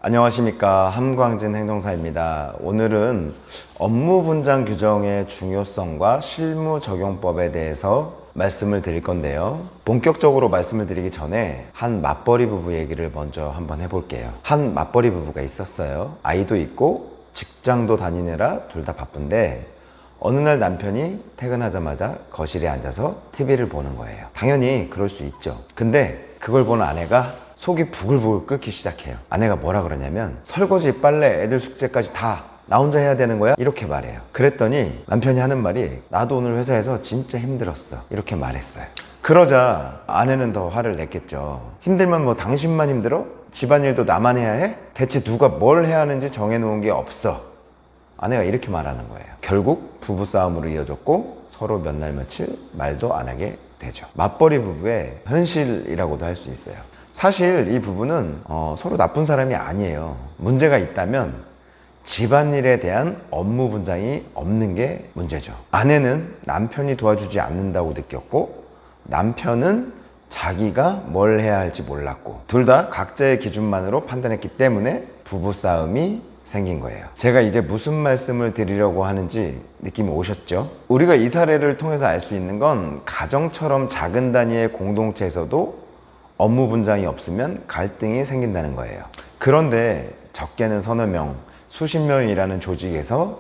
안녕하십니까, 함광진 행정사입니다. 오늘은 업무 분장 규정의 중요성과 실무 적용법에 대해서 말씀을 드릴 건데요. 본격적으로 말씀을 드리기 전에 한 맞벌이 부부 얘기를 먼저 한번 해볼게요. 한 맞벌이 부부가 있었어요. 아이도 있고 직장도 다니느라 둘 다 바쁜데 어느 날 남편이 퇴근하자마자 거실에 앉아서 TV를 보는 거예요. 당연히 그럴 수 있죠. 근데 그걸 보는 아내가 속이 부글부글 끓기 시작해요. 아내가 뭐라 그러냐면 설거지, 빨래, 애들 숙제까지 다 나 혼자 해야 되는 거야? 이렇게 말해요. 그랬더니 남편이 하는 말이 나도 오늘 회사에서 진짜 힘들었어. 이렇게 말했어요. 그러자 아내는 더 화를 냈겠죠. 힘들면 뭐 당신만 힘들어? 집안일도 나만 해야 해? 대체 누가 뭘 해야 하는지 정해놓은 게 없어. 아내가 이렇게 말하는 거예요. 결국 부부싸움으로 이어졌고 서로 몇 날 며칠 말도 안 하게 되죠. 맞벌이 부부의 현실이라고도 할 수 있어요. 사실 이 부부는 서로 나쁜 사람이 아니에요. 문제가 있다면 집안일에 대한 업무 분장이 없는 게 문제죠. 아내는 남편이 도와주지 않는다고 느꼈고 남편은 자기가 뭘 해야 할지 몰랐고 둘 다 각자의 기준만으로 판단했기 때문에 부부싸움이 생긴 거예요. 제가 이제 무슨 말씀을 드리려고 하는지 느낌이 오셨죠? 우리가 이 사례를 통해서 알 수 있는 건 가정처럼 작은 단위의 공동체에서도 업무 분장이 없으면 갈등이 생긴다는 거예요. 그런데 적게는 서너 명, 수십 명이라는 조직에서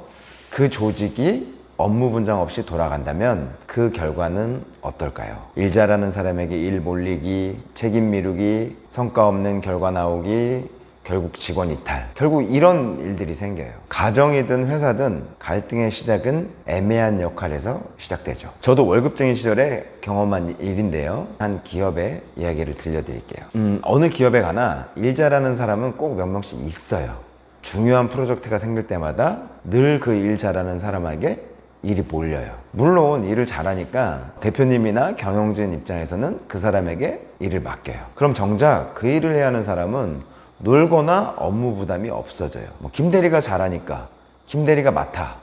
그 조직이 업무 분장 없이 돌아간다면 그 결과는 어떨까요? 일 잘하는 사람에게 일 몰리기, 책임 미루기, 성과 없는 결과 나오기, 결국 직원 이탈. 결국 이런 일들이 생겨요. 가정이든 회사든 갈등의 시작은 애매한 역할에서 시작되죠. 저도 월급쟁이 시절에 경험한 일인데요. 한 기업의 이야기를 들려드릴게요. 어느 기업에 가나 일 잘하는 사람은 꼭 몇 명씩 있어요. 중요한 프로젝트가 생길 때마다 늘 그 일 잘하는 사람에게 일이 몰려요. 물론 일을 잘하니까 대표님이나 경영진 입장에서는 그 사람에게 일을 맡겨요. 그럼 정작 그 일을 해야 하는 사람은 놀거나 업무 부담이 없어져요. 김대리가 잘하니까 김대리가 맡아.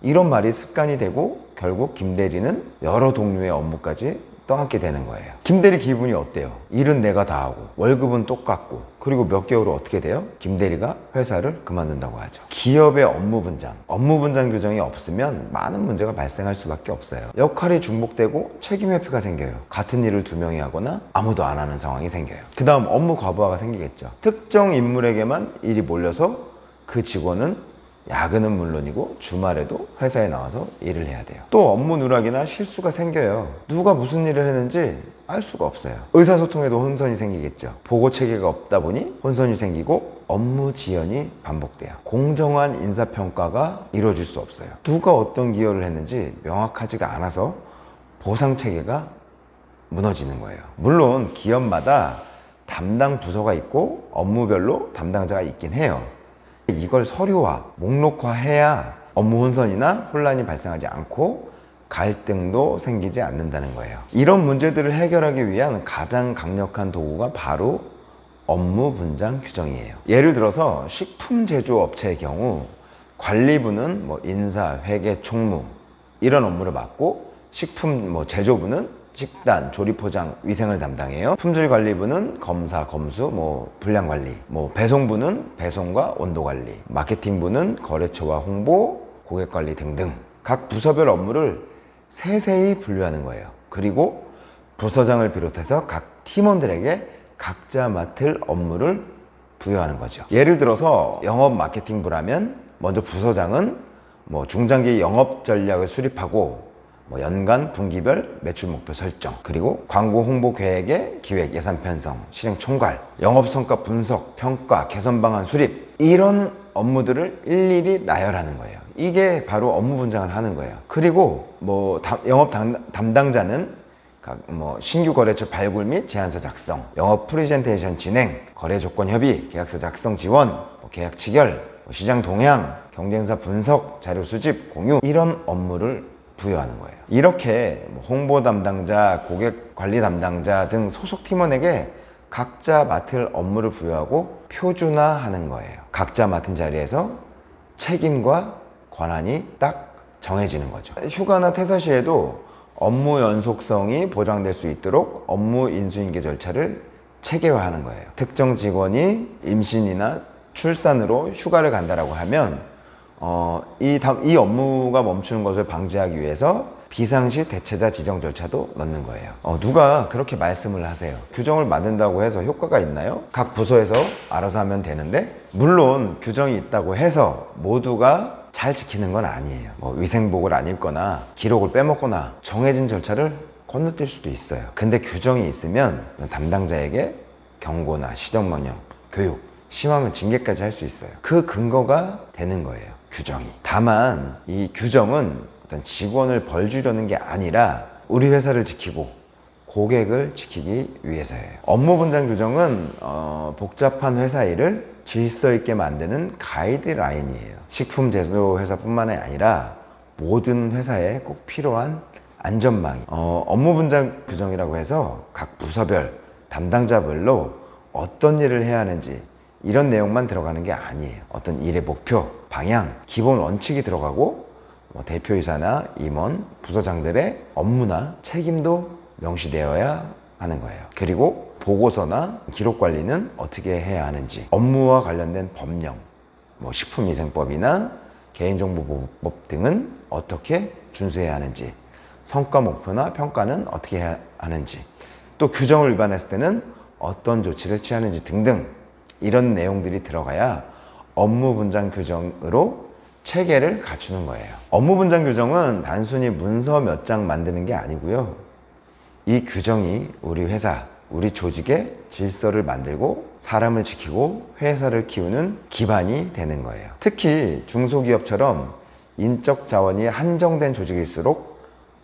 이런 말이 습관이 되고 결국 김대리는 여러 동료의 업무까지 떠안게 되는 거예요. 김대리 기분이 어때요? 일은 내가 다 하고 월급은 똑같고 그리고 몇 개월 후 어떻게 돼요? 김대리가 회사를 그만둔다고 하죠. 기업의 업무 분장 규정이 없으면 많은 문제가 발생할 수밖에 없어요. 역할이 중복되고 책임 회피가 생겨요. 같은 일을 두 명이 하거나 아무도 안 하는 상황이 생겨요. 그 다음 업무 과부하가 생기겠죠. 특정 인물에게만 일이 몰려서 그 직원은 야근은 물론이고 주말에도 회사에 나와서 일을 해야 돼요. 또 업무 누락이나 실수가 생겨요. 누가 무슨 일을 했는지 알 수가 없어요. 의사소통에도 혼선이 생기겠죠. 보고 체계가 없다 보니 혼선이 생기고 업무 지연이 반복돼요. 공정한 인사평가가 이루어질 수 없어요. 누가 어떤 기여를 했는지 명확하지가 않아서 보상 체계가 무너지는 거예요. 물론 기업마다 담당 부서가 있고 업무별로 담당자가 있긴 해요. 이걸 서류화, 목록화해야 업무 혼선이나 혼란이 발생하지 않고 갈등도 생기지 않는다는 거예요. 이런 문제들을 해결하기 위한 가장 강력한 도구가 바로 업무 분장 규정이에요. 예를 들어서 식품 제조업체의 경우 관리부는 인사, 회계, 총무 이런 업무를 맡고 식품 제조부는 식단, 조리, 포장, 위생을 담당해요. 품질관리부는 검사, 검수, 분량관리, 배송부는 배송과 온도관리, 마케팅부는 거래처와 홍보, 고객관리 등등 각 부서별 업무를 세세히 분류하는 거예요. 그리고 부서장을 비롯해서 각 팀원들에게 각자 맡을 업무를 부여하는 거죠. 예를 들어서 영업 마케팅부라면 먼저 부서장은 중장기 영업 전략을 수립하고 연간, 분기별 매출 목표 설정, 그리고 광고 홍보 계획의 기획, 예산 편성, 실행 총괄, 영업 성과 분석, 평가, 개선 방안 수립 이런 업무들을 일일이 나열하는 거예요. 이게 바로 업무 분장을 하는 거예요. 그리고 영업 담당자는 신규 거래처 발굴 및 제안서 작성, 영업 프리젠테이션 진행, 거래 조건 협의, 계약서 작성 지원, 계약 체결, 시장 동향, 경쟁사 분석, 자료 수집, 공유 이런 업무를 부여하는 거예요. 이렇게 홍보 담당자, 고객 관리 담당자 등 소속 팀원에게 각자 맡을 업무를 부여하고 표준화하는 거예요. 각자 맡은 자리에서 책임과 권한이 딱 정해지는 거죠. 휴가나 퇴사 시에도 업무 연속성이 보장될 수 있도록 업무 인수인계 절차를 체계화하는 거예요. 특정 직원이 임신이나 출산으로 휴가를 간다라고 하면 이 업무가 멈추는 것을 방지하기 위해서 비상시 대체자 지정 절차도 넣는 거예요. 누가 그렇게 말씀을 하세요. 규정을 만든다고 해서 효과가 있나요? 각 부서에서 알아서 하면 되는데, 물론 규정이 있다고 해서 모두가 잘 지키는 건 아니에요. 위생복을 안 입거나 기록을 빼먹거나 정해진 절차를 건너뛸 수도 있어요. 근데 규정이 있으면 담당자에게 경고나 시정명령, 교육, 심하면 징계까지 할 수 있어요. 그 근거가 되는 거예요, 규정이. 다만 이 규정은 어떤 직원을 벌 주려는 게 아니라 우리 회사를 지키고 고객을 지키기 위해서예요. 업무 분장 규정은 복잡한 회사 일을 질서 있게 만드는 가이드라인이에요. 식품 제조 회사뿐만 아니라 모든 회사에 꼭 필요한 안전망이. 업무 분장 규정이라고 해서 각 부서별 담당자별로 어떤 일을 해야 하는지 이런 내용만 들어가는 게 아니에요. 어떤 일의 목표, 방향, 기본 원칙이 들어가고 대표이사나 임원, 부서장들의 업무나 책임도 명시되어야 하는 거예요. 그리고 보고서나 기록 관리는 어떻게 해야 하는지, 업무와 관련된 법령, 식품위생법이나 개인정보보호법 등은 어떻게 준수해야 하는지, 성과 목표나 평가는 어떻게 해야 하는지, 또 규정을 위반했을 때는 어떤 조치를 취하는지 등등 이런 내용들이 들어가야 업무 분장 규정으로 체계를 갖추는 거예요. 업무 분장 규정은 단순히 문서 몇 장 만드는 게 아니고요. 이 규정이 우리 회사, 우리 조직의 질서를 만들고 사람을 지키고 회사를 키우는 기반이 되는 거예요. 특히 중소기업처럼 인적 자원이 한정된 조직일수록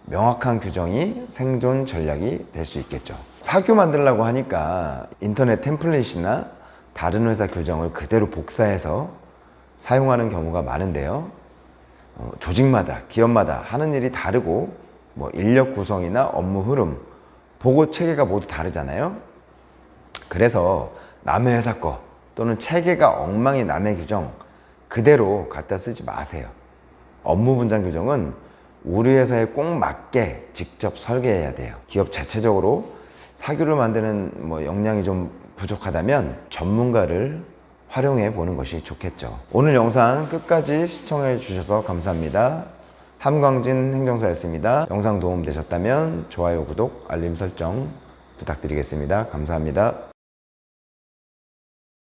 명확한 규정이 생존 전략이 될 수 있겠죠. 사규 만들려고 하니까 인터넷 템플릿이나 다른 회사 규정을 그대로 복사해서 사용하는 경우가 많은데요. 조직마다, 기업마다 하는 일이 다르고 인력 구성이나 업무 흐름, 보고 체계가 모두 다르잖아요. 그래서 남의 회사 거 또는 체계가 엉망인 남의 규정 그대로 갖다 쓰지 마세요. 업무 분장 규정은 우리 회사에 꼭 맞게 직접 설계해야 돼요. 기업 자체적으로 사규를 만드는 역량이 좀 부족하다면 전문가를 활용해 보는 것이 좋겠죠. 오늘 영상 끝까지 시청해 주셔서 감사합니다. 함광진 행정사였습니다. 영상 도움 되셨다면 좋아요, 구독, 알림 설정 부탁드리겠습니다. 감사합니다.